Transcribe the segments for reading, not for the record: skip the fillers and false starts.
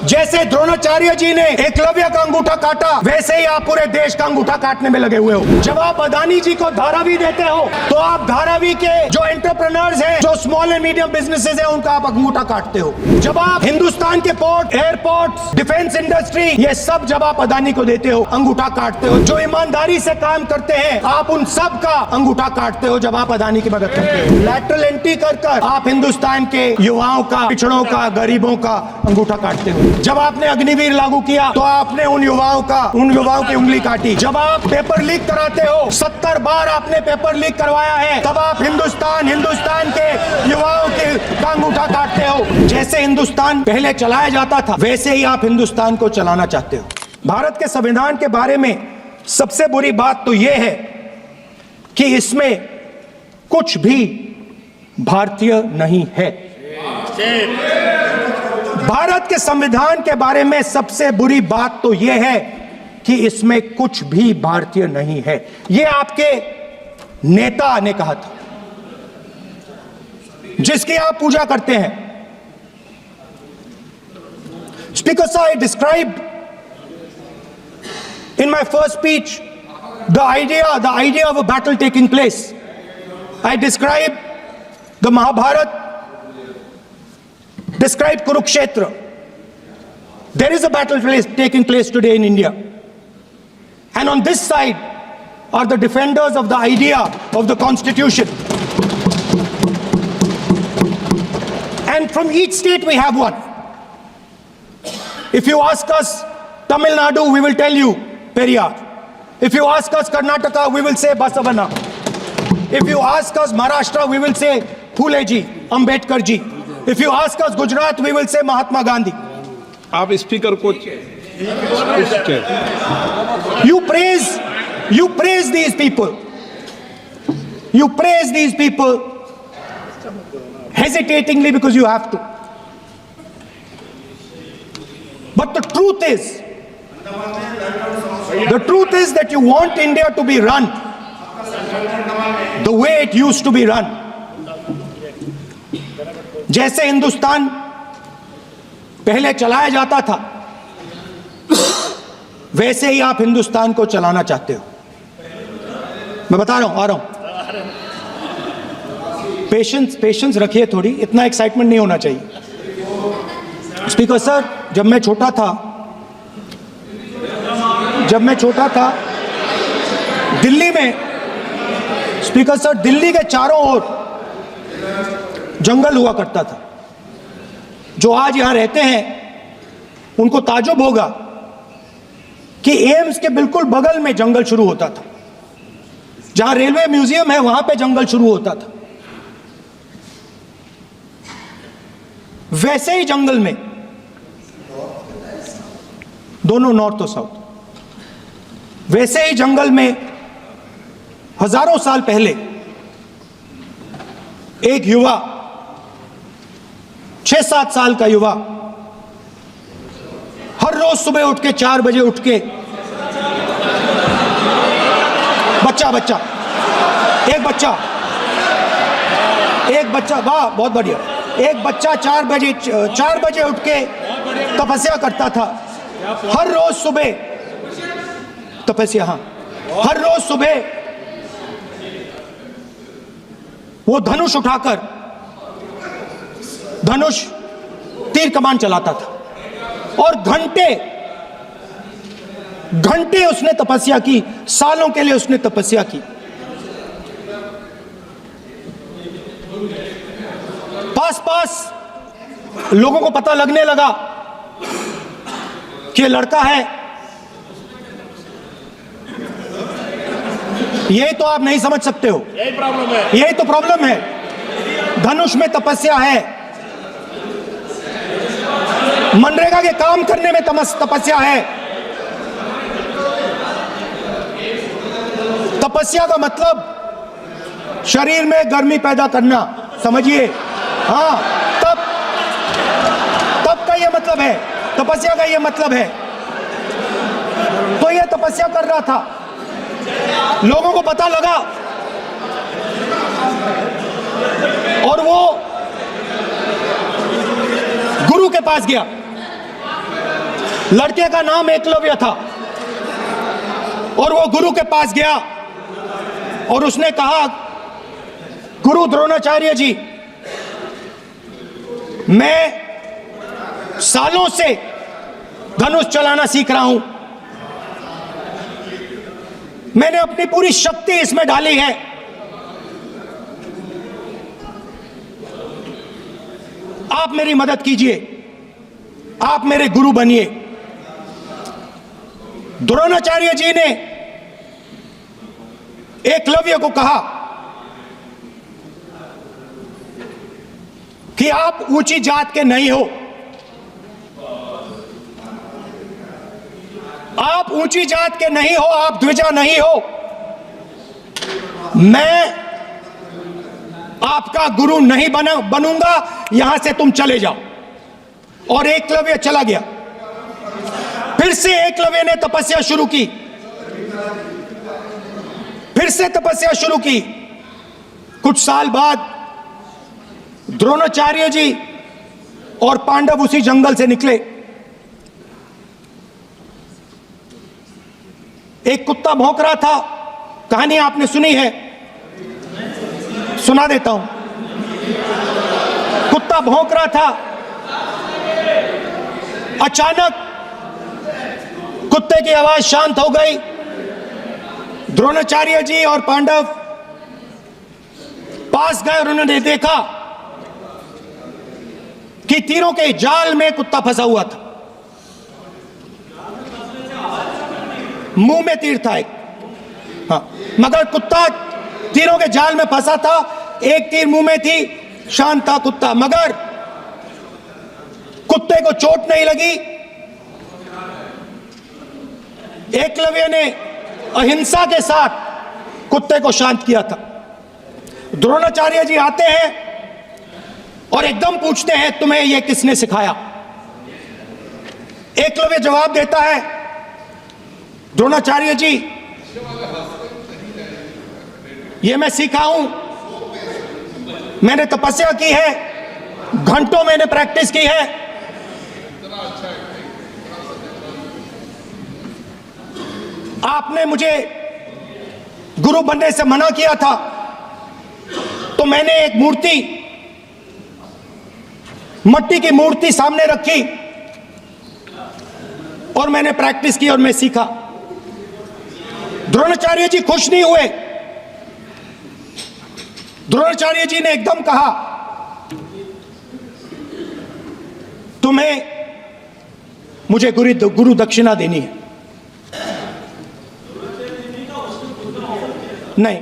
जैसे द्रोणाचार्य जी ने एकलव्य का अंगूठा काटा, वैसे ही आप पूरे देश का अंगूठा काटने में लगे हुए हो। जब आप अदानी जी को धारावी देते हो तो आप धारावी के जो एंटरप्रेन्योर्स हैं, जो स्मॉल एंड मीडियम बिजनेसेस हैं, उनका आप अंगूठा काटते हो। जब आप हिंदुस्तान के पोर्ट, एयरपोर्ट, डिफेंस इंडस्ट्री, ये सब जब आप अदानी को देते हो, अंगूठा काटते हो। जो ईमानदारी से काम करते हैं, आप उन सब का अंगूठा काटते हो जब आप अदानी की मदद करते हो। लैटरल एंट्री कर आप हिंदुस्तान के युवाओं का, पिछड़ों का, गरीबों का अंगूठा काटते हो। जब आपने अग्निवीर लागू किया तो आपने उन युवाओं की उंगली काटी। जब आप पेपर लीक कराते हो, 70 बार आपने पेपर लीक करवाया है, तब आप हिंदुस्तान के युवाओं का अंगूठा काटते हो। जैसे हिंदुस्तान पहले चलाया जाता था, वैसे ही आप हिंदुस्तान को चलाना चाहते हो। भारत के संविधान के बारे में सबसे बुरी बात तो यह है कि इसमें कुछ भी भारतीय नहीं है। भारत के संविधान के बारे में सबसे बुरी बात तो यह है कि इसमें कुछ भी भारतीय नहीं है। यह आपके नेता ने कहा था, जिसकी आप पूजा करते हैं। Speaker sir, I described in my first speech the idea of a battle taking place. I described the Mahabharata, described Kurukshetra. There is a battle taking place today in India. And on this side are the defenders of the idea of the Constitution. And from each state we have one. If you ask us Tamil Nadu, we will tell you Periyar. If you ask us Karnataka, we will say Basavana. If you ask us Maharashtra, we will say Phule ji, Ambedkar ji. If you ask us Gujarat, we will say Mahatma Gandhi. आप speaker को You praise these people. You praise these people hesitatingly because you have to. But the truth is that you want India to be run the way it used to be run. जैसे हिंदुस्तान पहले चलाया जाता था, वैसे ही आप हिंदुस्तान को चलाना चाहते हो। मैं बता रहा हूं, आ रहा हूं। पेशेंस रखिए थोड़ी, इतना एक्साइटमेंट नहीं होना चाहिए। स्पीकर सर, जब मैं छोटा था दिल्ली में, स्पीकर सर, दिल्ली के चारों ओर जंगल हुआ करता था। जो आज यहां रहते हैं उनको ताजुब होगा कि एम्स के बिल्कुल बगल में जंगल शुरू होता था। जहां रेलवे म्यूजियम है वहां पे जंगल शुरू होता था। वैसे ही जंगल में, दोनों नॉर्थ और साउथ, वैसे ही जंगल में हजारों साल पहले एक युवा, 6-7 साल का युवा, हर रोज सुबह उठ के 4 बजे उठ के एक बच्चा, वाह बहुत बढ़िया, एक बच्चा 4 बजे उठ के तपस्या करता था। हर रोज सुबह तपस्या, हर रोज सुबह वो धनुष उठाकर तीर कमान चलाता था और घंटे उसने तपस्या की, सालों के लिए उसने तपस्या की। पास लोगों को पता लगने लगा कि लड़का है। यही तो आप नहीं समझ सकते हो, यही तो प्रॉब्लम है। धनुष में तपस्या है, मनरेगा के काम करने में तपस्या है। तपस्या का मतलब शरीर में गर्मी पैदा करना, समझिए। हाँ, तब का ये मतलब है, तपस्या का ये मतलब है। तो ये तपस्या कर रहा था, लोगों को पता लगा और वो गुरु के पास गया। लड़के का नाम एकलव्य था और वो गुरु के पास गया और उसने कहा, गुरु द्रोणाचार्य जी, मैं सालों से धनुष चलाना सीख रहा हूं, मैंने अपनी पूरी शक्ति इसमें डाली है, आप मेरी मदद कीजिए, आप मेरे गुरु बनिए। द्रोणाचार्य जी ने एकलव्य को कहा कि आप ऊंची जात के नहीं हो, आप ऊंची जात के नहीं हो, आप द्विजा नहीं हो, मैं आपका गुरु नहीं बनूंगा, यहां से तुम चले जाओ। और एकलव्य चला गया। फिर से एकलव्य ने तपस्या शुरू की, फिर से तपस्या शुरू की। कुछ साल बाद द्रोणाचार्य जी और पांडव उसी जंगल से निकले। एक कुत्ता भौंक रहा था, कहानी आपने सुनी है, सुना देता हूं। कुत्ता भौंक रहा था, अचानक कुत्ते की आवाज शांत हो गई। द्रोणाचार्य जी और पांडव पास गए और उन्होंने देखा कि तीरों के जाल में कुत्ता फंसा हुआ था, मुंह में तीर था एक, हाँ, मगर कुत्ता तीरों के जाल में फंसा था, एक तीर मुंह में थी, शांत था कुत्ता, मगर कुत्ते को चोट नहीं लगी। एकलव्य ने अहिंसा के साथ कुत्ते को शांत किया था। द्रोणाचार्य जी आते हैं और एकदम पूछते हैं, तुम्हें यह किसने सिखाया? एकलव्य जवाब देता है, द्रोणाचार्य जी, यह मैं सीखा हूं, मैंने तपस्या की है, घंटों मैंने प्रैक्टिस की है। आपने मुझे गुरु बनने से मना किया था, तो मैंने एक मूर्ति, मट्टी की मूर्ति सामने रखी और मैंने प्रैक्टिस की और मैं सीखा। द्रोणाचार्य जी खुश नहीं हुए। द्रोणाचार्य जी ने एकदम कहा, तुम्हें मुझे गुरु दक्षिणा देनी है। नहीं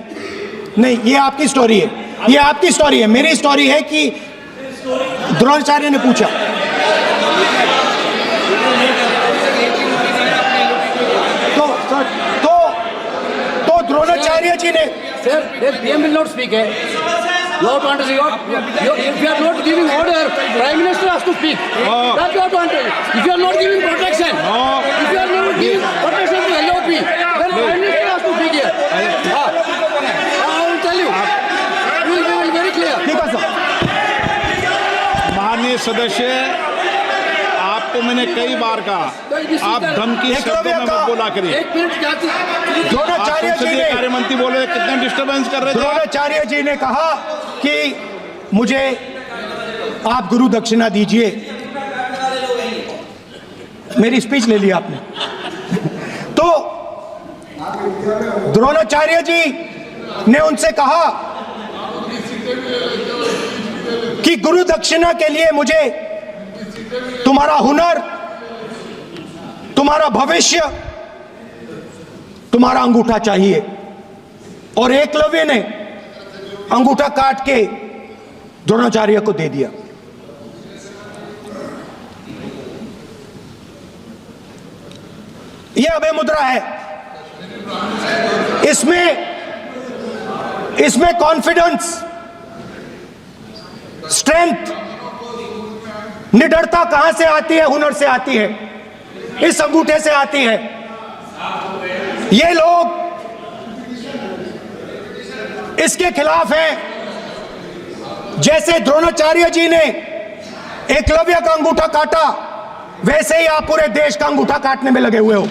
नहीं, ये आपकी स्टोरी है, ये आपकी स्टोरी है। मेरी स्टोरी है कि द्रोणाचार्य ने पूछा। तो द्रोणाचार्य जी ने, Sir, the PM will not speak. You have to understand. If you are not giving order, Prime Minister has to speak. That you have to understand. If you are not giving protection, if you are not giving protection to LOP, then Prime Minister has to speak here. I will tell you. We will be very clear. ठीक है sir. माननीय सदस्य, आपको मैंने कई बार कहा, आप धमकी शब्दों में मत बोला करिए। एक मिनट जाती। द्रोणाचार्य जी संसदीय ने, कार्य मंत्री बोले, कितना डिस्टर्बेंस कर रहे थे। द्रोणाचार्य जी ने कहा कि मुझे आप गुरु दक्षिणा दीजिए। मेरी स्पीच ले ली आपने। तो द्रोणाचार्य जी ने उनसे कहा कि गुरु दक्षिणा के लिए मुझे तुम्हारा हुनर, तुम्हारा भविष्य, तुम्हारा अंगूठा चाहिए। और एकलव्य ने अंगूठा काट के द्रोणाचार्य को दे दिया। यह अभय मुद्रा है। इसमें कॉन्फिडेंस, स्ट्रेंथ, निडरता कहां से आती है? हुनर से आती है, इस अंगूठे से आती है। ये लोग इसके खिलाफ हैं। जैसे द्रोणाचार्य जी ने एकलव्य का अंगूठा काटा, वैसे ही आप पूरे देश का अंगूठा काटने में लगे हुए हो।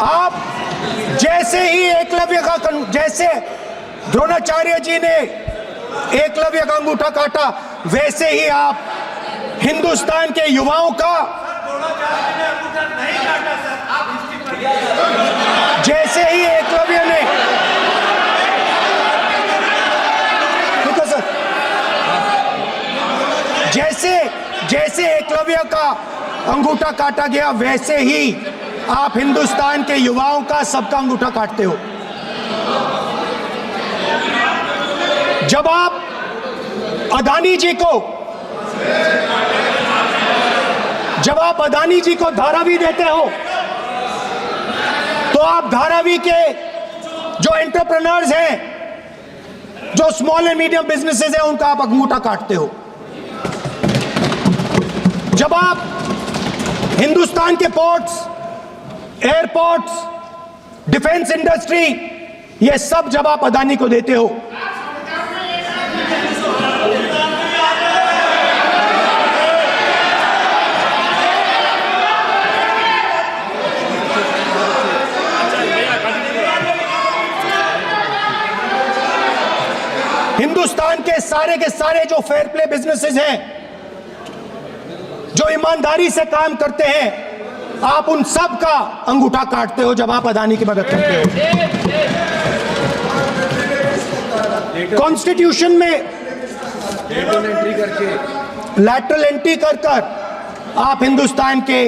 आप जैसे ही एकलव्य का जैसे द्रोणाचार्य जी ने एकलव्य का अंगूठा काटा, वैसे ही आप हिंदुस्तान के युवाओं का, जैसे ही एकलव्य ने, देखो सर, जैसे एकलव्य का अंगूठा काटा गया, वैसे ही आप हिंदुस्तान के युवाओं का, सबका अंगूठा काटते हो। जब आप अदानी जी को धारावी देते हो, तो आप धारावी के जो एंटरप्रेन्योर्स हैं, जो स्मॉल एंड मीडियम बिजनेसेस हैं, उनका आप अंगूठा काटते हो। जब आप हिंदुस्तान के पोर्ट्स, एयरपोर्ट्स, डिफेंस इंडस्ट्री, ये सब जब आप अदानी को देते हो, हिंदुस्तान के सारे जो फेयर प्ले बिजनेसेस हैं, जो ईमानदारी से काम करते हैं, आप उन सब का अंगूठा काटते हो जब आप अदानी की मदद करते हो। कॉन्स्टिट्यूशन में लैटरल एंट्री कर आप हिंदुस्तान के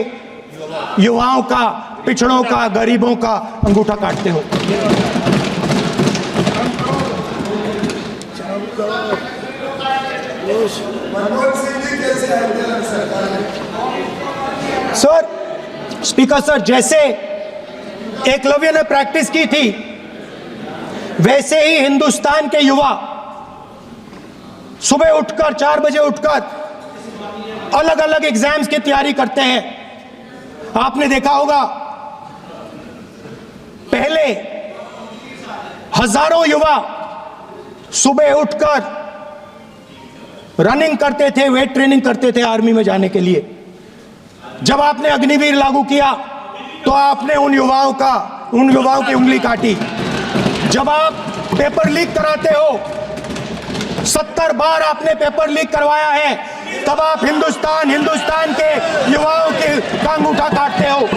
युवाओं का, पिछड़ों का, गरीबों का अंगूठा काटते हो। सर, स्पीकर सर, जैसे एकलव्य ने प्रैक्टिस की थी, वैसे ही हिंदुस्तान के युवा सुबह उठकर 4 बजे उठकर अलग अलग एग्जाम्स की तैयारी करते हैं। आपने देखा होगा, पहले हजारों युवा सुबह उठकर रनिंग करते थे, वेट ट्रेनिंग करते थे आर्मी में जाने के लिए। जब आपने अग्निवीर लागू किया, तो आपने उन युवाओं की उंगली काटी। जब आप पेपर लीक कराते हो, 70 बार आपने पेपर लीक करवाया है, तब आप हिंदुस्तान के युवाओं के अंगूठा काटते हो।